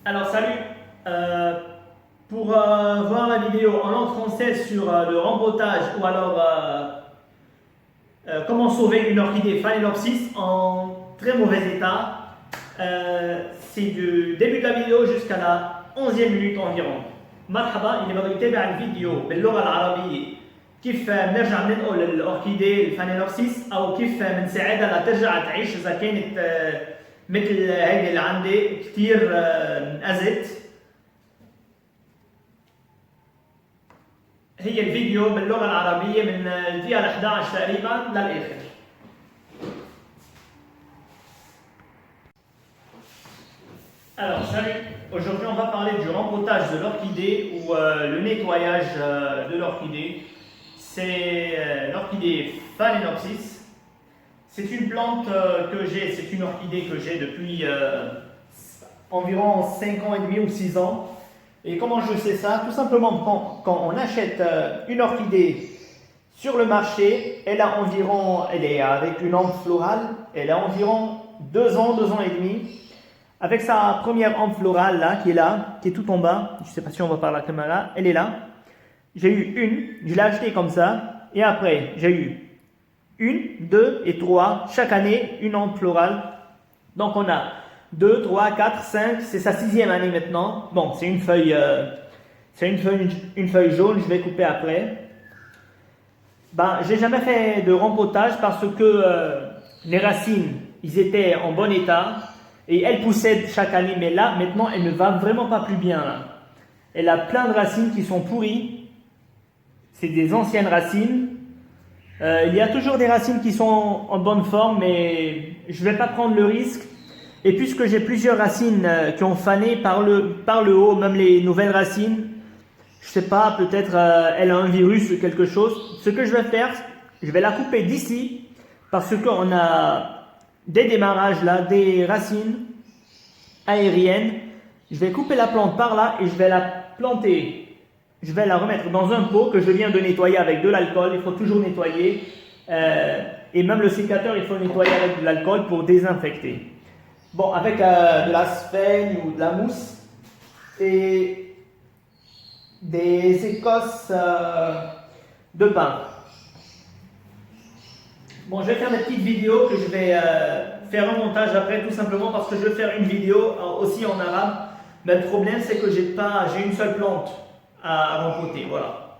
Alors salut. Euh, pour voir la vidéo en langue française sur le rempotage ou alors comment sauver une orchidée Phalaenopsis en très mauvais état, c'est du début de la vidéo jusqu'à la 11e minute environ. مرحبا اللي بده يتابع الفيديو باللغة العربية كيف بنرجع ننقل الأوركيدي الفانيلوبسيس أو كيف بنساعدها لترجع تعيش إذا كانت مثل هيدي اللي عندي كثير انأذت. هي الفيديو باللغة العربية من الدقيقة 11 تقريبا للآخر. Alors, salut. Aujourd'hui, on va parler du rempotage de l'orchidée ou le nettoyage de l'orchidée. C'est l'orchidée Phalaenopsis. C'est une plante que j'ai, c'est une orchidée que j'ai depuis environ 5 ans et demi ou 6 ans. Et comment je sais ça? Tout simplement quand on achète une orchidée sur le marché, elle est avec une ample florale, elle a environ 2 ans, 2 ans et demi. Avec sa première ample florale là, qui est tout en bas, je ne sais pas si on va par la caméra, elle est là. J'ai eu je l'ai achetée comme ça, et après j'ai eu 1, 2 et 3, chaque année une ample florale. Donc on a 2, 3, 4, 5, c'est sa 6e année maintenant. Bon, c'est une feuille jaune, je vais couper après. J'ai jamais fait de rempotage parce que les racines, ils étaient en bon état et elles poussaient chaque année. Mais là, maintenant, elle ne va vraiment pas plus bien là. Elle a plein de racines qui sont pourries. C'est des anciennes racines. Il y a toujours des racines qui sont en bonne forme, mais je ne vais pas prendre le risque. Et puisque j'ai plusieurs racines qui ont fané par le haut, même les nouvelles racines, je ne sais pas, peut-être elle a un virus ou quelque chose. Ce que je vais faire, je vais la couper d'ici, parce qu'on a des démarrages là, des racines aériennes. Je vais couper la plante par là et je vais la planter. Je vais la remettre dans un pot que je viens de nettoyer avec de l'alcool. Il faut toujours nettoyer. Et même le sécateur, il faut nettoyer avec de l'alcool pour désinfecter. Bon, avec de la sphène ou de la mousse et des écosses de pain. Bon, je vais faire des petites vidéos que je vais faire un montage après, tout simplement parce que je vais faire une vidéo aussi en arabe. Mais le problème, c'est que j'ai une seule plante à rempoter, voilà.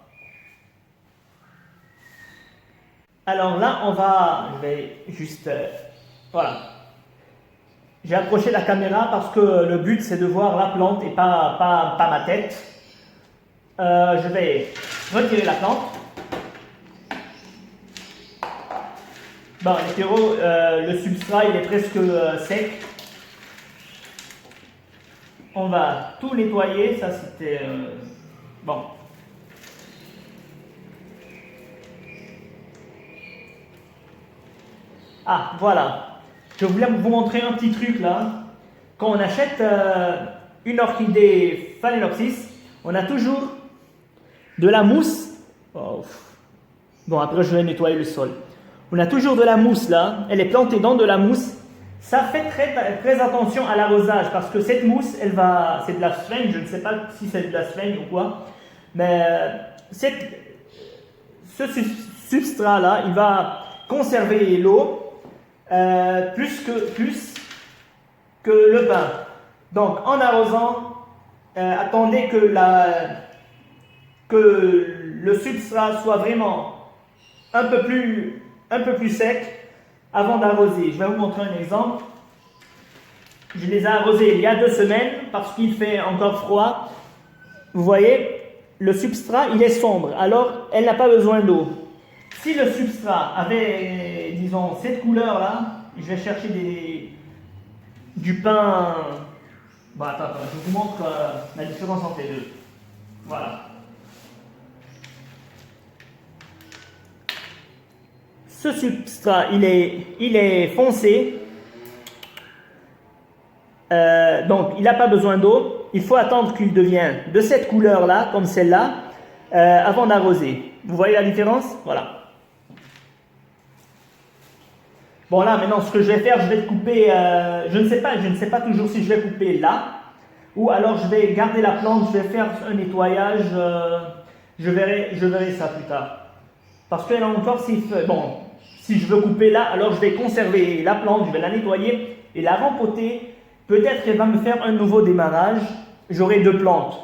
Alors là, je vais juste, voilà. J'ai approché la caméra parce que le but c'est de voir la plante et pas ma tête. Je vais retirer la plante. Bon, les terreaux, le substrat il est presque sec. On va tout nettoyer, ça c'était bon. Ah, voilà. Je voulais vous montrer un petit truc là. Quand on achète une orchidée Phalaenopsis, on a toujours de la mousse. Oh. Bon, après je vais nettoyer le sol. On a toujours de la mousse là. Elle est plantée dans de la mousse. Ça fait très attention à l'arrosage parce que cette mousse, c'est de la sphène. Je ne sais pas si c'est de la sphène ou quoi. Mais ce substrat là, il va conserver l'eau. Plus que le pain. Donc en arrosant, attendez que le substrat soit vraiment un peu plus sec avant d'arroser. Je vais vous montrer un exemple. Je les ai arrosés il y a 2 semaines parce qu'il fait encore froid. Vous voyez, le substrat il est sombre, alors elle n'a pas besoin d'eau. Si le substrat avait, disons, cette couleur-là, je vais chercher du pain. Bon, attends, je vous montre la différence entre les deux. Voilà. Ce substrat, il est foncé. Donc, il n'a pas besoin d'eau. Il faut attendre qu'il devienne de cette couleur-là, comme celle-là, avant d'arroser. Vous voyez la différence? Voilà. Bon là maintenant ce que je vais faire, je vais couper, je ne sais pas toujours si je vais couper là ou alors je vais garder la plante, je vais faire un nettoyage, je verrai ça plus tard. Parce qu'elle a encore ses feuilles. Bon, si je veux couper là, alors je vais conserver la plante, je vais la nettoyer et la rempoter. Peut-être qu'elle va me faire un nouveau démarrage. J'aurai 2 plantes.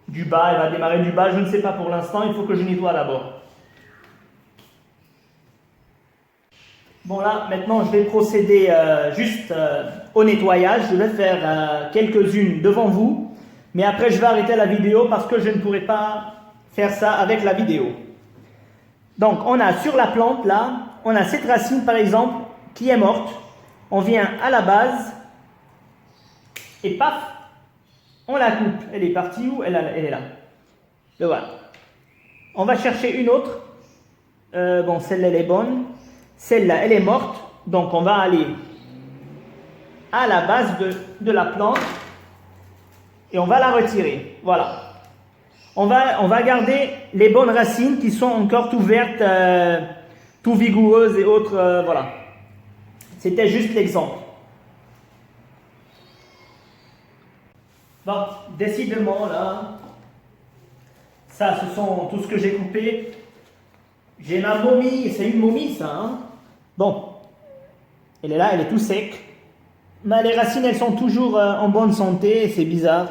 Du bas, elle va démarrer du bas, je ne sais pas pour l'instant, il faut que je nettoie d'abord. Bon là, maintenant je vais procéder juste au nettoyage. Je vais faire quelques-unes devant vous. Mais après je vais arrêter la vidéo parce que je ne pourrai pas faire ça avec la vidéo. Donc on a sur la plante là, on a cette racine par exemple qui est morte. On vient à la base et paf, on la coupe. Elle est partie où? Elle est là. Le voilà. On va chercher une autre. Bon, celle-là elle est bonne. Celle-là, elle est morte, donc on va aller à la base de la plante et on va la retirer. Voilà. On va garder les bonnes racines qui sont encore tout vertes, tout vigoureuses et autres. Voilà. C'était juste l'exemple. Bon, décidément là, ça ce sont tout ce que j'ai coupé. J'ai ma momie, c'est une momie ça, hein? Bon, elle est là, elle est tout sec. Mais les racines, elles sont toujours en bonne santé, c'est bizarre.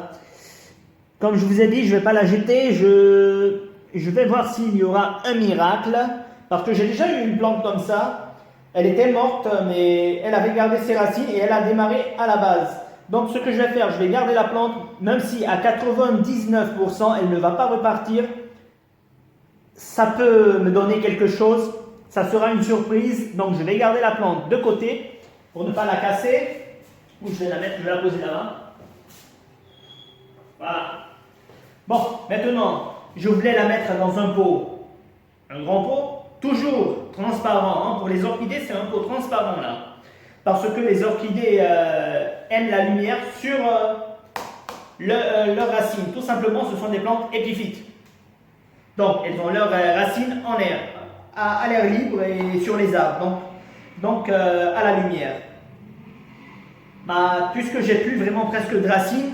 Comme je vous ai dit, je ne vais pas la jeter, je vais voir s'il y aura un miracle. Parce que j'ai déjà eu une plante comme ça. Elle était morte, mais elle avait gardé ses racines et elle a démarré à la base. Donc ce que je vais faire, je vais garder la plante, même si à 99%, elle ne va pas repartir. Ça peut me donner quelque chose, ça sera une surprise, donc je vais garder la plante de côté pour ne pas la casser. Ou je vais la mettre, je vais la poser là-bas. Voilà. Bon, maintenant, je voulais la mettre dans un pot, un grand pot, toujours transparent. Hein. Pour les orchidées, c'est un pot transparent là. Parce que les orchidées aiment la lumière sur leurs racines. Tout simplement, ce sont des plantes épiphytes. Donc, elles ont leurs racines en air, à l'air libre et sur les arbres, donc à la lumière. Bah, puisque j'ai plus vraiment presque de racines,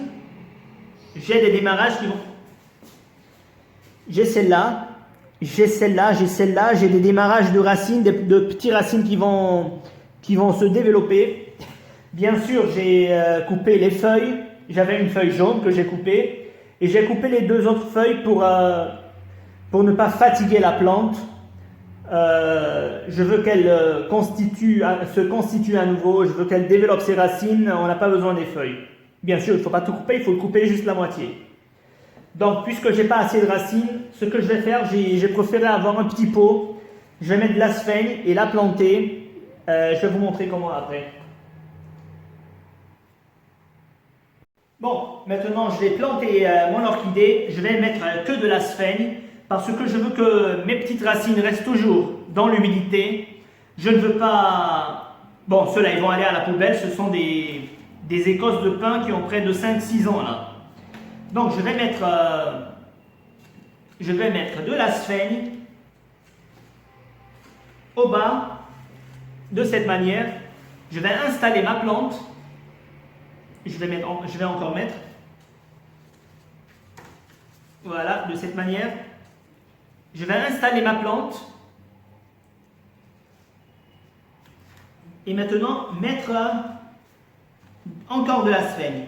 j'ai des démarrages qui vont... J'ai celle-là, j'ai celle-là, j'ai celle-là, j'ai des démarrages de racines, de petits racines qui vont se développer. Bien sûr, j'ai coupé les feuilles, j'avais une feuille jaune que j'ai coupée, et j'ai coupé les 2 autres feuilles pour ne pas fatiguer la plante. Je veux qu'elle se constitue à nouveau, je veux qu'elle développe ses racines, on n'a pas besoin des feuilles. Bien sûr, il ne faut pas tout couper, il faut le couper juste la moitié. Donc, puisque je n'ai pas assez de racines, ce que je vais faire, j'ai préféré avoir un petit pot, je vais mettre de la sphène et la planter. Je vais vous montrer comment après. Bon, maintenant je vais planter mon orchidée, je vais mettre que de la sphène. Parce que je veux que mes petites racines restent toujours dans l'humidité. Je ne veux pas... Bon, ceux-là, ils vont aller à la poubelle. Ce sont des écosses de pin qui ont près de 5-6 ans, là. Donc, je vais mettre de la sphène au bas, de cette manière. Je vais installer ma plante. Je vais encore mettre. Voilà, de cette manière. Je vais installer ma plante et maintenant mettre encore de la sphène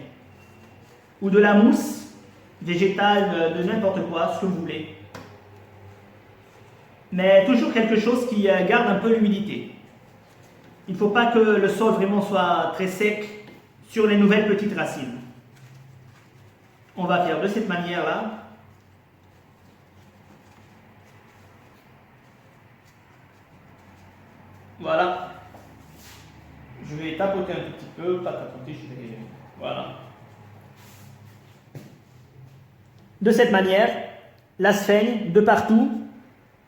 ou de la mousse végétale, de n'importe quoi, ce que vous voulez. Mais toujours quelque chose qui garde un peu l'humidité. Il ne faut pas que le sol vraiment soit très sec sur les nouvelles petites racines. On va faire de cette manière-là. Voilà. Je vais tapoter un petit peu, pas tapoter, je vais... Voilà. De cette manière, la sphène de partout.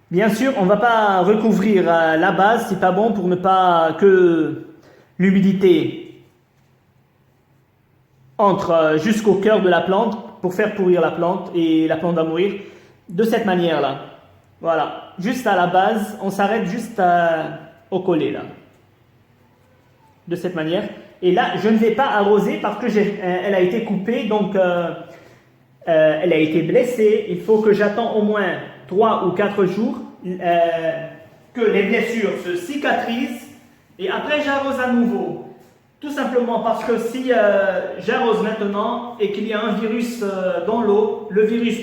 Bien sûr, on ne va pas recouvrir la base, c'est pas bon pour ne pas que l'humidité entre jusqu'au cœur de la plante pour faire pourrir la plante et la plante va mourir. De cette manière-là. Voilà. Juste à la base, on s'arrête juste au collet là. De cette manière. Et là, je ne vais pas arroser parce que elle a été coupée, donc elle a été blessée. Il faut que j'attends au moins 3 ou 4 jours que les blessures se cicatrisent et après j'arrose à nouveau. Tout simplement parce que si j'arrose maintenant et qu'il y a un virus dans l'eau, le virus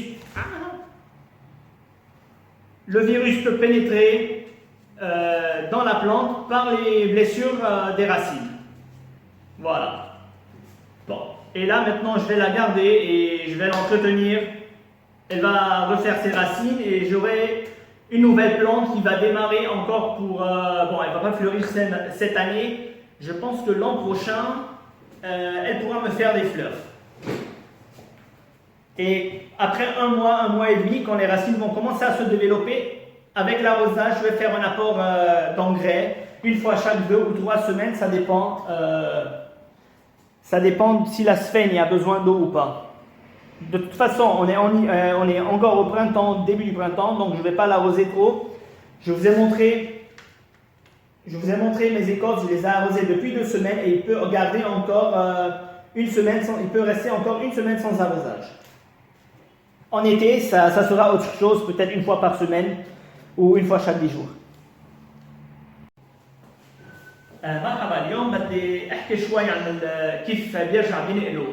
peut pénétrer dans la plante par les blessures des racines. Voilà. Bon. Et là maintenant je vais la garder et je vais l'entretenir. Elle va refaire ses racines et j'aurai une nouvelle plante qui va démarrer encore pour... bon, elle ne va pas fleurir cette année. Je pense que l'an prochain, elle pourra me faire des fleurs. Et après un mois et demi, quand les racines vont commencer à se développer, avec l'arrosage, je vais faire un apport d'engrais, une fois chaque 2 ou 3 semaines, ça dépend. Ça dépend si la sphène a besoin d'eau ou pas. De toute façon, on est encore au printemps, début du printemps, donc je ne vais pas l'arroser trop. Je vous ai montré mes écorces, je les ai arrosées depuis 2 semaines et il peut garder encore une semaine, il peut rester encore une semaine sans arrosage. En été, ça sera autre chose, peut-être une fois par semaine ou une fois chaque 10 jours. مرحبا اليوم بدي احكي شوي عن كيف بيرجع بينقلوا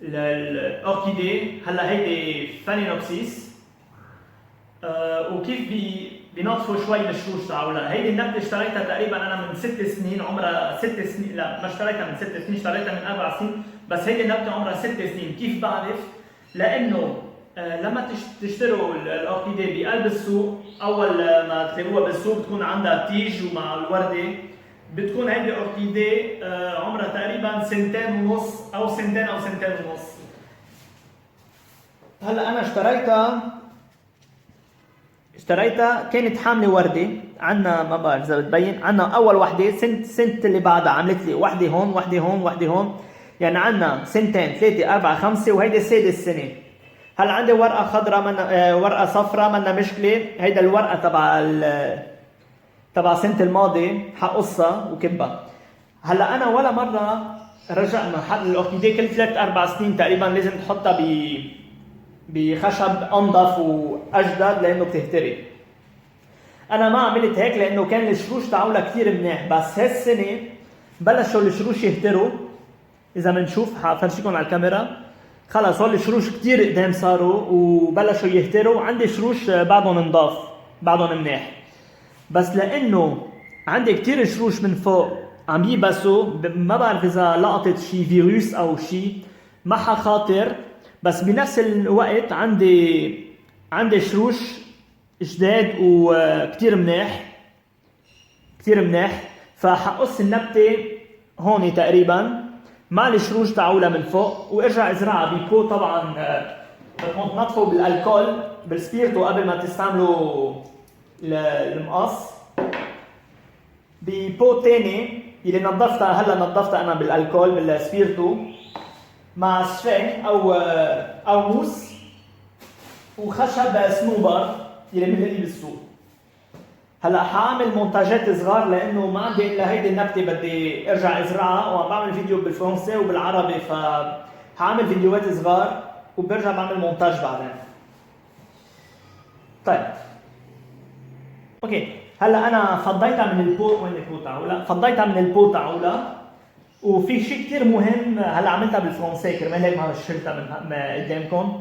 الاوركيدي. هلا هيدي فانينوبسيس وكيف بينظفوا شوي الشروش تاعولها. هيدي النبته اشتريتها تقريبا انا من 6 سنين، عمرها 6 سنين، لا ما اشتريتها من 6 سنين، اشتريتها من 4 سنين، بس هيدي النبته عمرها 6 سنين. كيف بعرف؟ لانه لما تشتروا الاوركيدي بقلب السوق، اول ما تلاقوها بالسوق بتكون عندها تيج ومع الورده، بتكون هيدي اوركيدي عمرها تقريبا 2 سنين ونص او 2 سنين او 2 سنين ونص. هلا انا اشتريتها كانت حامله ورده، عندنا ما بعرف اذا بتبين، عندنا اول وحده سنه اللي بعدها عملت لي وحده هون وحده هون وحده هون، يعني عندنا 2 3 4 5 وهيدي السادس سنه. هلا عندي ورقه خضراء ورقه صفراء منا مشكله، هيدا الورقه تبع سنه الماضي حقصها وكبها. هلا انا ولا مره رجعنا حق الاوركيدي كل 3 4 سنين تقريبا لازم تحطها بخشب انظف واجدد لانه بتهتري. انا ما عملت هيك لانه كان الشروش تاعولها كثير منيح، بس هالسنه بلشوا الشروش يهتروا. اذا بنشوف حفرجيكم على الكاميرا، خلص هول الشروش كثير قدام صاروا وبلشوا يهتروا. عندي شروش بعضهم نضاف بعضهم منيح، بس لانه عندي كثير شروش من فوق عم يبسوا، ما بعرف اذا لقطت شي فيروس او شي، ما حخاطر، بس بنفس الوقت عندي شروش جداد وكثير منيح كثير منيح، فحقص النبته هون تقريبا مع الشروش تاعولها من فوق وارجع ازرعها ببو. طبعا بدكم تنظفوا بالالكول بالسبيرتو قبل ما تستعملوا المقص. ببو تاني اللي هلا نظفتها انا بالالكول بالسبيرتو مع سفنج او موس وخشب سنوبر اللي بنلاقيه بالسوق. هلا حاعمل مونتاجات صغار لانه ما عندي الا هيدي النبته بدي ارجع ازرعها، وعم بعمل فيديو بالفرنسي وبالعربي، فحاعمل فيديوهات صغار وبرجع بعمل مونتاج بعدين. طيب اوكي، هلا انا فضيتها من البو. وين البو تاعولها؟ فضيتها من البو تاعولها. وفي شيء كثير مهم، هلا عملتها بالفرنسي كرمال هيك ما شلتها من قدامكم.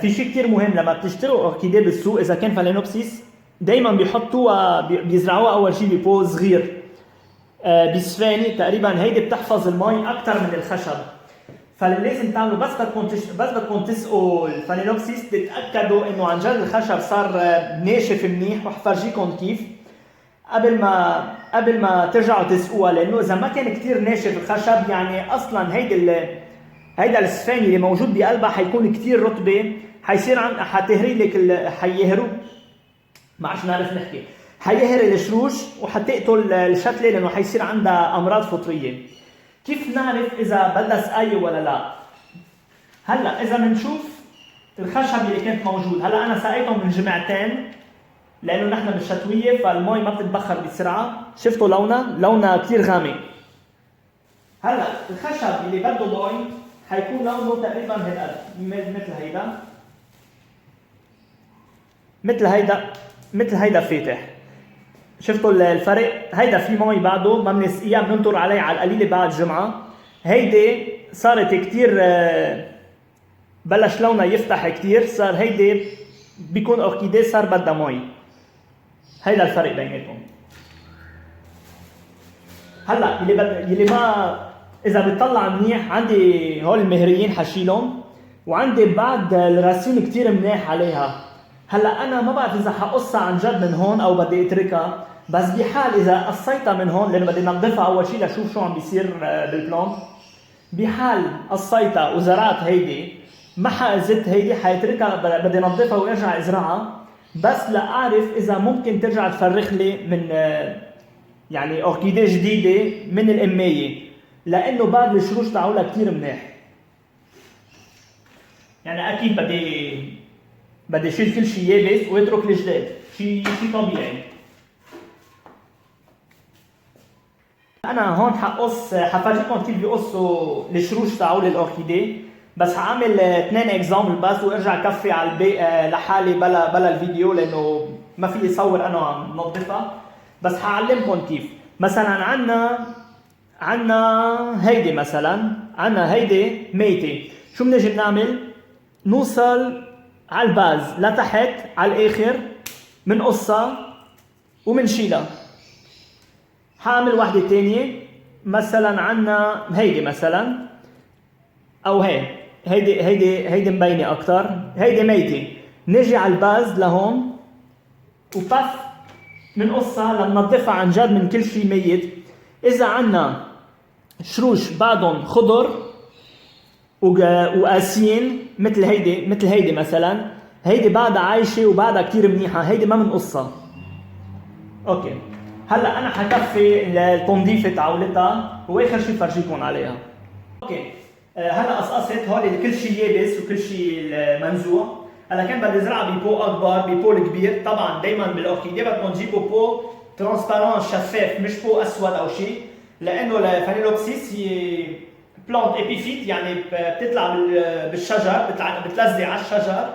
في شيء كثير مهم لما بتشتروا اوركيديه بالسوق، اذا كان فالينوبسيس دائما بيحطوها بيزرعوها اول شيء ببو صغير بسفاني تقريبا. هيدي بتحفظ المي اكثر من الخشب، فلازم تعملوا بس بدكم تسقوا الفالينوبسيس تتاكدوا انه عن جد الخشب صار ناشف منيح، وحفرجيكم كيف قبل ما ترجعوا تسقوها، لانه اذا ما كان كثير ناشف الخشب يعني اصلا هيدا السفاني اللي موجود بقلبها حيكون كثير رطبه، حتهري لك حيهروا، ما عادش نعرف نحكي، حيهري الشروش وحتقتل الشتله لانه حيصير عندها امراض فطريه. كيف نعرف اذا بدها سقايه ولا لا؟ هلا اذا بنشوف الخشب اللي كانت موجود، هلا انا سقيتهم من جمعتين لانه نحن بالشتويه فالمي ما بتتبخر بسرعه. شفتوا لونها كثير غامق. هلا الخشب اللي بده مي حيكون لونه تقريبا هالقد، مثل هيدا فاتح. شفتوا الفرق؟ هيدا في مي بعده ما بنسقيها، بننطر عليه على القليله بعد الجمعه. هيدي صارت كثير بلش لونها يفتح كثير، صار هيدي بيكون اوركيديه صار بدها مي. هيدا الفرق بيناتهم. هلا يلي ما اذا بتطلع منيح، عندي هول المهريين حشيلهم، وعندي بعد الراسين كثير منيح عليها. هلا انا ما بعرف اذا حقصها عن جد من هون او بدي اتركها، بس بحال اذا قصيتها من هون، لانه بدي نظفها اول شيء لشوف شو عم بيصير بالبلون. بحال قصيتها وزرعت هيدي، ما حأزت هيدي، حيتركها بدي نظفها وارجع ازرعها، بس لاعرف اذا ممكن ترجع تفرخ لي من يعني اوركيديه جديده من الامايه، لانه بعد الشروش تاعولها كثير منيح. يعني اكيد بدي شيل كل شيء يابس واترك الجداد، شيء طبيعي. انا هون حفرجيكم كيف بيقصوا الشروش تاعول الاوركيديه، بس حاعمل 2 اكزامبل بس وارجع كفي على الباقي لحالي بلا الفيديو، لانه ما في اصور انا عم نظفها، بس حعلمكم كيف. مثلا عنا هيدي، مثلا عنا هيدي ميته، شو بنجي بنعمل؟ نوصل على الباز لتحت على الاخر، منقصها ومنشيلها. حاعمل وحده ثانيه، مثلا عنا هيدي مثلا، او هيدي مبينه اكثر، هيدي ميته، نجي على الباز لهون وبف منقصها لننظفها عن جد من كل شيء ميت. اذا عنا شروش بعدهم خضر وقاسيين مثل هيدي مثلا، هيدي بعدها عايشه وبعدها كثير منيحه، هيدي ما بنقصها. اوكي، هلا انا حكفي التنظيفه تاعولتها واخر شيء فرجيكم عليها. اوكي، هلا قصقصت هول كل شيء يابس وكل شيء منزوع. هلا كان بدي ازرعها ببو اكبر، ببو كبير. طبعا دائما بالاوركيديه بدكم تجيبوا بو ترانسبارون شفاف، مش بو اسود او شيء، لانه الفانيلوبسيس هي بلانت ابيفيت، يعني بتطلع بالشجر، بتلزق على الشجر،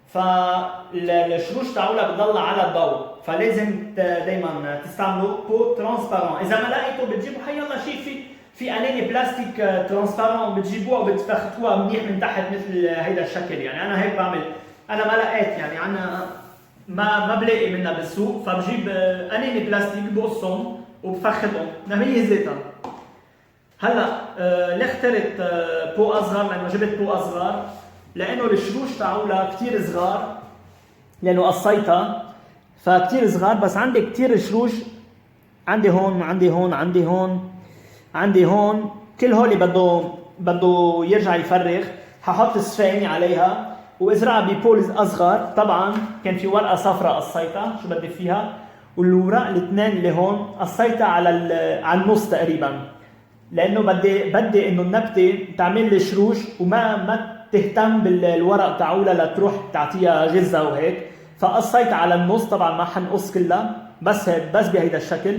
فالشروش تاعولها بتضلها على الضوء، فلازم دائما تستعملوا بو ترانسبارون. اذا ما لقيتوا بتجيبوا حيالله شيء في اناني بلاستيك ترانسبارون، بتجيبوها وبتفختوها منيح من تحت مثل هيدا الشكل. يعني انا هيك بعمل، انا ما لقيت، يعني عنا ما بلاقي منها بالسوق، فبجيب اناني بلاستيك بقصهم وبفختهم، هي زيتها. هلا ليه اخترت بو اصغر؟ لانه جبت بو اصغر لانه الشروش تاعولها كثير صغار، لانه قصيتها فكثير صغار، بس عندي كثير شروش، عندي هون عندي هون عندي هون عندي هون، كل هول بده يرجع يفرغ. ححط السفينة عليها وازرعها ببولز اصغر. طبعا كان في ورقه صفراء قصيتها، شو بدي فيها، والوراق الاثنين اللي هون قصيتها على النص تقريبا، لانه بدي انه النبته تعمل لي شروش وما تهتم بالورق تاعولها لتروح تعطيها غذاء وهيك، فقصيتها على النص. طبعا ما حنقص كلها، بس بهيدا الشكل.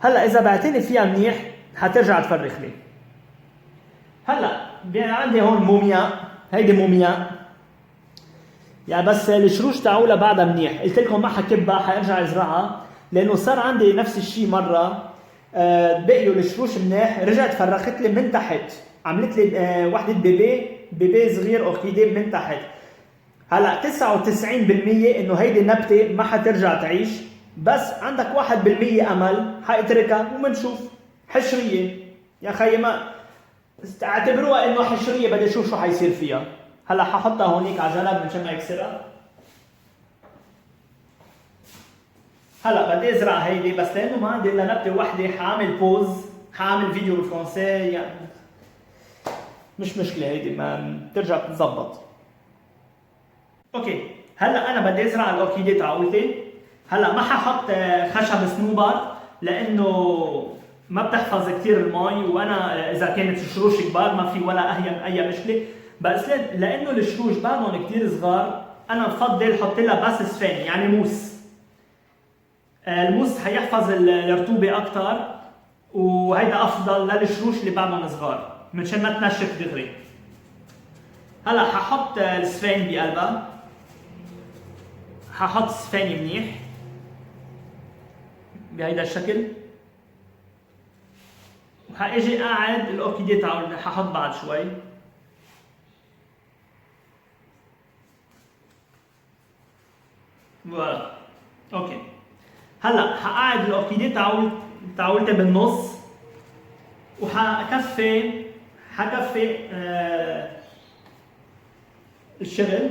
هلا اذا بعتني فيها منيح حترجع تفرخ لي. هلا عندي هون موميا، هيدي موميا، يعني بس الشروش تاعولها بعدها منيح. قلت لكم ما حكبها، حارجع ازرعها، لانه صار عندي نفس الشيء مره، بقيوا الشروش منيح، رجعت فرخت لي من تحت، عملت لي وحده بيبي صغير اوركيديه من تحت. هلا 99% انه هيدي النبته ما حترجع تعيش، بس عندك 1% امل، حاتركها وبنشوف. حشريه يا خيي، ما اعتبروها انه حشريه، بدي اشوف شو حيصير فيها. هلا ححطها هونيك على جنب مشان ما يكسرها. هلا بدي ازرع هيدي، بس لانه ما عندي الا نبته وحده حاعمل بوز، حاعمل فيديو بالفرنسي، يعني مش مشكله، هيدي ما بترجع بتتظبط. اوكي، هلا انا بدي ازرع الاوركيديه تاعولتي. هلا ما ححط خشب صنوبر لانه ما بتحفظ كثير المي، وانا اذا كانت الشروش كبار ما في ولا اي مشكله، بس لانه الشروش بعدهم كثير صغار، انا بفضل احط لها بس سفين، يعني موس. الموس حيحفظ الرطوبه اكثر، وهيدا افضل للشروش اللي بعدهم صغار منشان ما تنشف دغري. هلا ححط السفين بقلبها، ححط السفين منيح بهيدا الشكل، وحاجي قاعد الاوركيديه تاعولنا ححط بعد شوي. فوالا اوكي. هلا حقعد الاوركيديه تاعولتي بالنص، وحكفي الشغل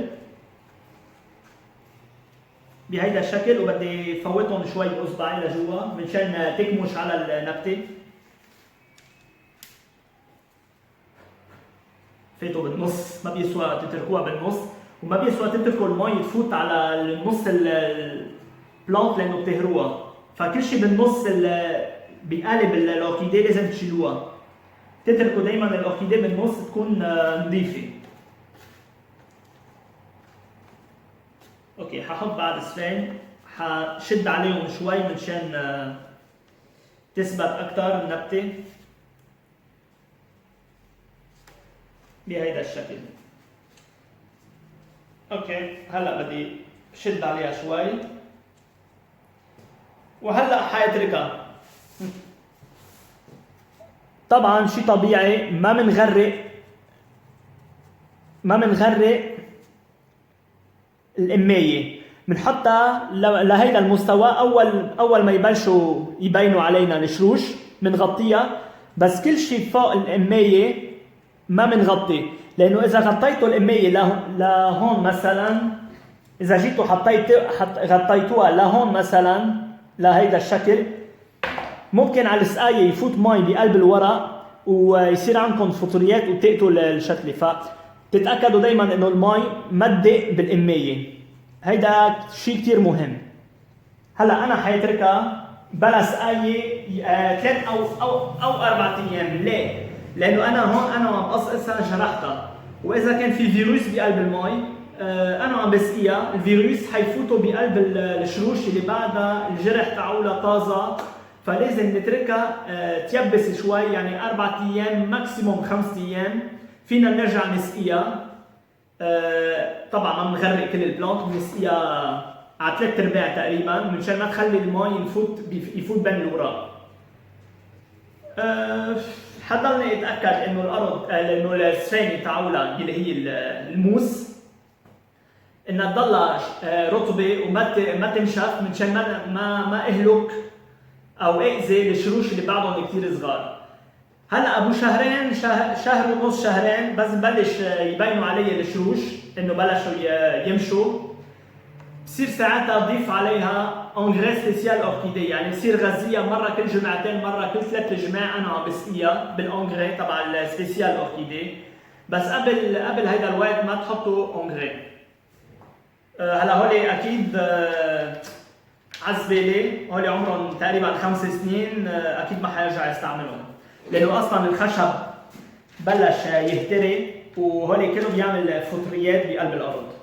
بهيدا الشكل، وبدي فوتهم شوي باصبعي لجوا منشان تكمش على النبته. فاتوا بالنص، ما بيسوى تتركوها بالنص، وما بيسوى تتركوا المي تفوت على النص البلانت لانه بتهروها، فكل شيء بالنص بقالب الاوركيديه لازم تشيلوها. تتركوا دائما الاوركيديه بالنص تكون نظيفه. اوكي ححط بعد السفين، حشد عليهم شوي منشان تثبت اكثر النبته بهيدا الشكل. اوكي هلا بدي شد عليها شوي، وهلا حاتركها. طبعا شيء طبيعي ما منغرق القمايه، بنحطها لهيدا المستوى. اول ما يبلشوا يبينوا علينا الشروش بنغطيها، بس كل شيء فوق القمايه ما بنغطي، لانه اذا غطيتوا القمايه لهون مثلا، اذا جيتوا غطيتوها لهون مثلا لهيدا الشكل، ممكن على السقايه يفوت مي بقلب الورق ويصير عندكم فطريات وتقتل الشتله. فتتاكدوا دائما انه المي ما تدق بالقمايه، هيدا شيء كثير مهم. هلا انا حيتركها بلا سقايه 3 او 4 ايام. ليه؟ لانه انا هون انا عم قصقصها جرحتها، واذا كان في فيروس بقلب المي انا عم بسقيها، الفيروس حيفوتوا بقلب الشروش اللي بعدها الجرح تاعولها طازه، فلازم نتركها تيبس شوي، يعني 4 ايام ماكسيموم 5 ايام فينا نرجع نسقيها. طبعا ما بنغرق كل البلانت، بنسقيها على 3/4 تقريبا منشان ما تخلي المي يفوت بين الاوراق. حضلني اتاكد انه الارض انه السفينه تاعولها اللي هي الموس انها تضلها رطبه وما تنشف منشان ما اهلك او اذي الشروش اللي بعدهم كثير صغار. هلا ابو شهرين شهر ونص شهرين بس ببلش يبينوا علي الشروش انه بلشوا يمشوا، بصير ساعتها اضيف عليها انغري سبيسيال اوركيديه، يعني بصير غذيها مره كل جمعتين، مره كل 3 جماع انا عم بسقيها بالانغري تبع السبيسيال اوركيديه. بس قبل هيدا الوقت ما تحطوا انغري. هلا هولي اكيد عزبالي، هولي عمرهم تقريبا 5 سنين، اكيد ما حيرجع يستعملهم لانه اصلا الخشب بلش يهتري، وهولي كله بيعمل فطريات بقلب الارض.